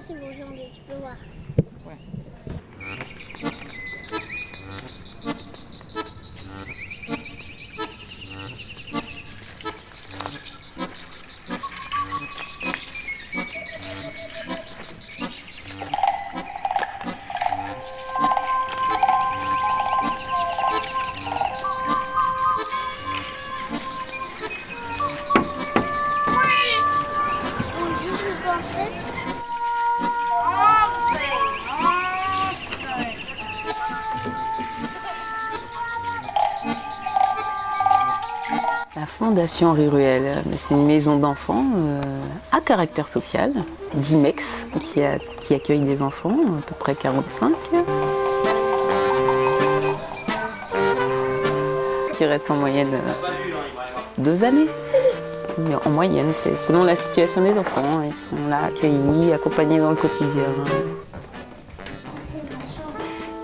c'est bon, tu peux voir. Ouais. La Fondation Riruel, c'est une maison d'enfants à caractère social, d'IMEX, qui accueille des enfants, à peu près 45. Qui restent en moyenne 2 années. Mais en moyenne, c'est selon la situation des enfants. Ils sont là accueillis, accompagnés dans le quotidien.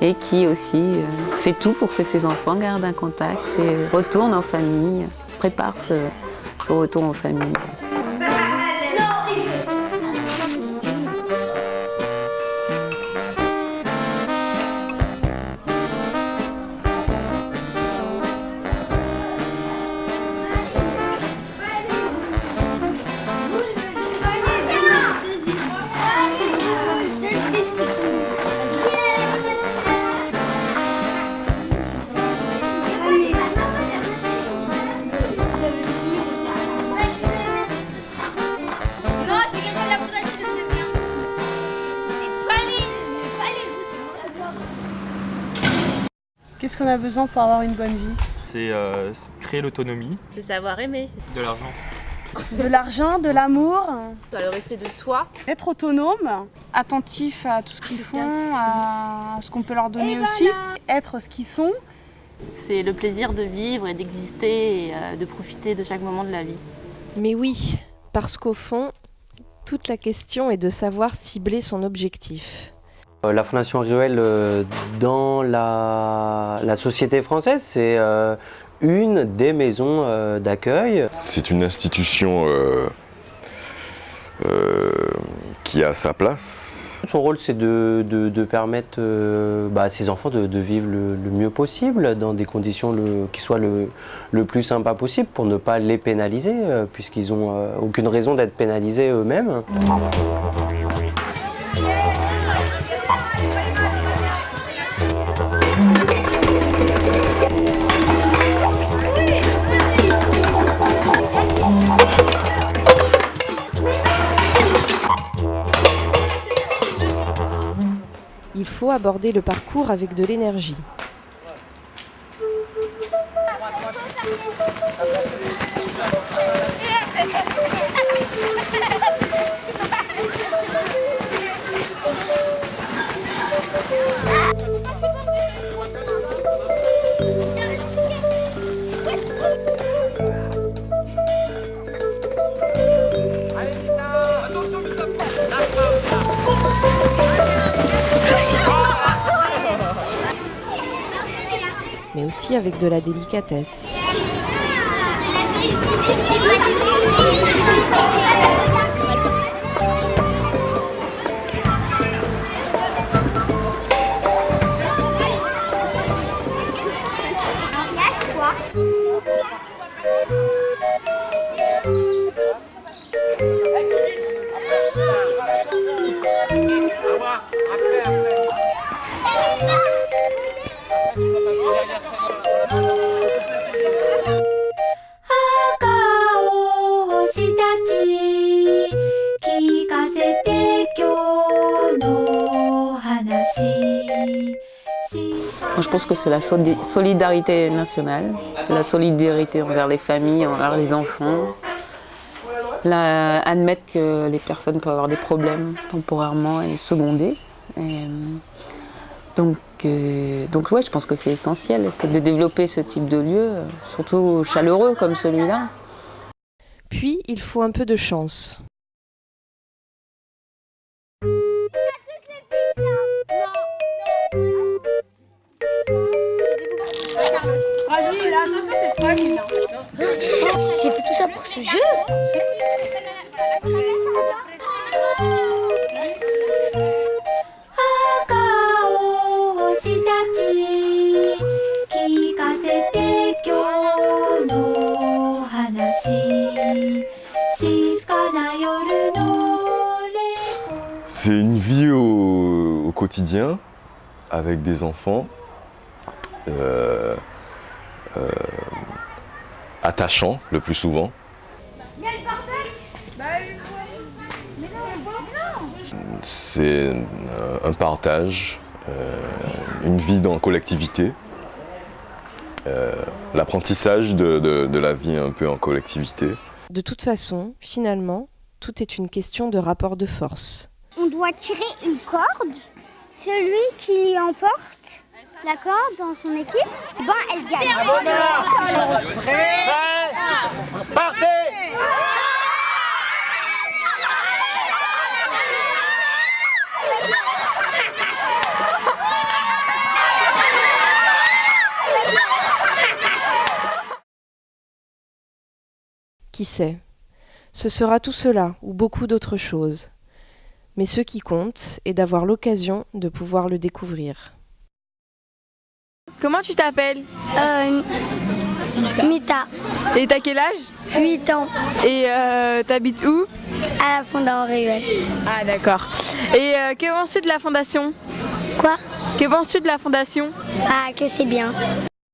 Et qui aussi fait tout pour que ses enfants gardent un contact et retournent en famille, préparent ce retour en famille. Qu'est-ce qu'on a besoin pour avoir une bonne vie? C'est créer l'autonomie. C'est savoir aimer. De l'argent. De l'argent, de l'amour. Le respect de soi. Être autonome, attentif à tout ce qu'ils font, à ce qu'on peut leur donner aussi. Être ce qu'ils sont. C'est le plaisir de vivre et d'exister et de profiter de chaque moment de la vie. Mais oui, parce qu'au fond, toute la question est de savoir cibler son objectif. La Fondation Riruel dans la société française, c'est une des maisons d'accueil. C'est une institution qui a sa place. Son rôle, c'est de permettre à ces enfants de vivre le mieux possible, dans des conditions qui soient le plus sympa possible, pour ne pas les pénaliser, puisqu'ils n'ont aucune raison d'être pénalisés eux-mêmes. Il faut aborder le parcours avec de l'énergie. Mais aussi avec de la délicatesse. Moi, je pense que c'est la solidarité nationale, c'est la solidarité envers les familles, envers les enfants. Admettre que les personnes peuvent avoir des problèmes temporairement et seconder. Donc ouais, je pense que c'est essentiel de développer ce type de lieu, surtout chaleureux comme celui-là. Puis, il faut un peu de chance. Fragile, attention, c'est fragile. C'est fait tout ça pour ce jeu. C'est une vie au quotidien avec des enfants attachants le plus souvent. C'est un partage, une vie dans la collectivité, l'apprentissage de la vie un peu en collectivité. De toute façon, finalement, tout est une question de rapport de force. On doit tirer une corde. Celui qui emporte la corde dans son équipe, ben elle gagne. Partez! Qui sait? Ce sera tout cela, ou beaucoup d'autres choses. Mais ce qui compte est d'avoir l'occasion de pouvoir le découvrir. Comment tu t'appelles? Mita, Et t'as quel âge? 8 ans, Et t'habites où? à la Fondation Ruelle. Ah d'accord. Et que penses-tu de la fondation? Quoi? Que penses-tu de la fondation? Ah, que c'est bien.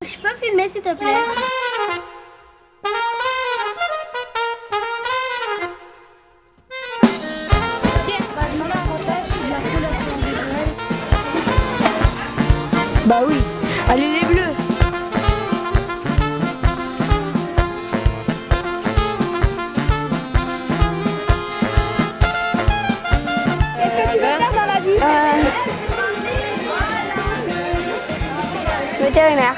Je peux filmer s'il te plaît? Bah oui. Allez les bleus. Qu'est-ce que tu veux faire dans la vie? Vétérinaire.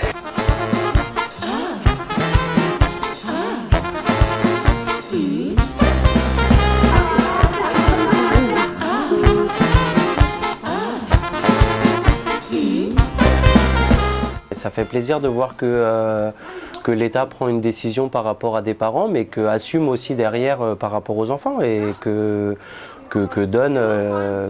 Ça fait plaisir de voir que l'État prend une décision par rapport à des parents, mais qu'assume aussi derrière par rapport aux enfants et que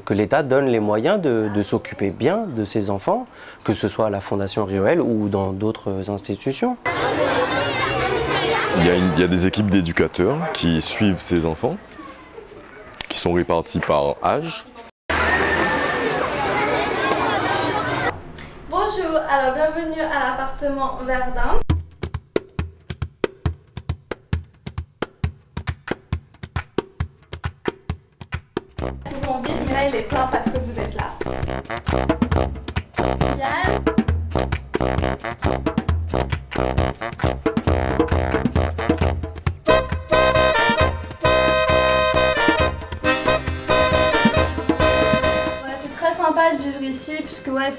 l'État donne les moyens de s'occuper bien de ses enfants, que ce soit à la Fondation Ruelle ou dans d'autres institutions. Il y a des équipes d'éducateurs qui suivent ces enfants, qui sont répartis par âge. Bonjour, alors bienvenue à l'appartement Verdun. Souvent vide, mais là il est plein parce que vous êtes là. Yann. Ouais, c'est très sympa de vivre ici puisque ouais,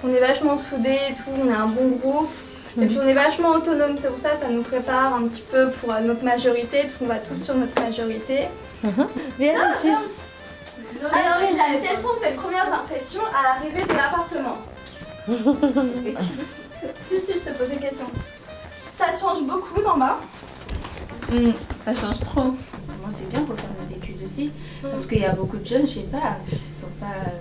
on est vachement soudés et tout, on est un bon groupe. Et puis on est vachement autonome, c'est pour ça que ça nous prépare un petit peu pour notre majorité, parce qu'on va tous sur notre majorité. Viens ici. Alors Yann, quelles sont tes premières impressions à l'arrivée de l'appartement? Si, je te pose des questions. Ça te change beaucoup d'en bas? Ça change trop. Moi c'est bien pour faire mes études aussi, parce qu'il y a beaucoup de jeunes, je sais pas, ils sont pas...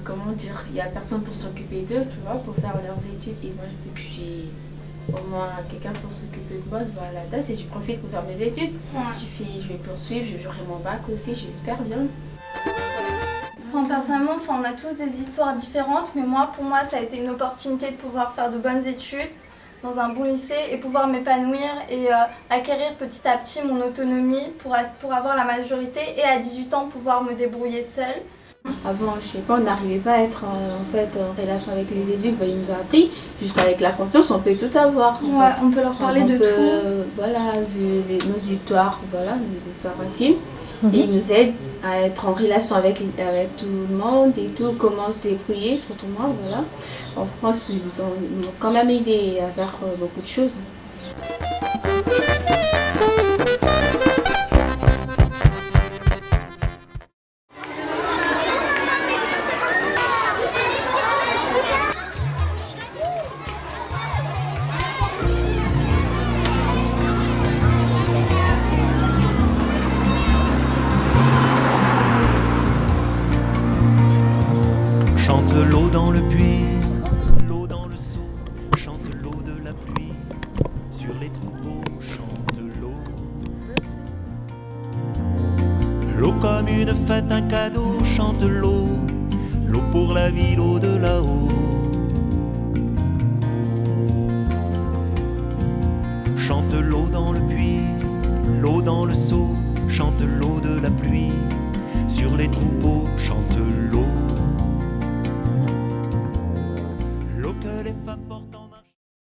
comment dire, il n'y a personne pour s'occuper d'eux, tu vois, pour faire leurs études. Et moi, vu que j'ai au moins quelqu'un pour s'occuper de moi, bah, la tasse, et je profite pour faire mes études. Je vais poursuivre, j'aurai mon bac aussi, j'espère bien. Enfin, personnellement, on a tous des histoires différentes, mais pour moi, ça a été une opportunité de pouvoir faire de bonnes études dans un bon lycée et pouvoir m'épanouir et acquérir petit à petit mon autonomie pour avoir la majorité et à 18 ans pouvoir me débrouiller seule. Avant, je sais pas, on n'arrivait pas à être en relation avec les éducs, bah, ils nous ont appris, juste avec la confiance, on peut tout avoir. Ouais, on peut leur parler de tout. Voilà, vu nos histoires, voilà, nos histoires intimes. Et ils nous aident à être en relation avec tout le monde et tout, comment se débrouiller, surtout moi, voilà. En France, ils m'ont quand même aidé à faire beaucoup de choses. Chante l'eau dans le puits, l'eau dans le seau, chante l'eau de la pluie, sur les troupeaux chante l'eau. comme une fête, un cadeau, chante l'eau, l'eau pour la vie, l'eau de là-haut. Chante l'eau dans le puits, l'eau dans le seau, chante l'eau de la pluie, sur les troupeaux, chante l'eau.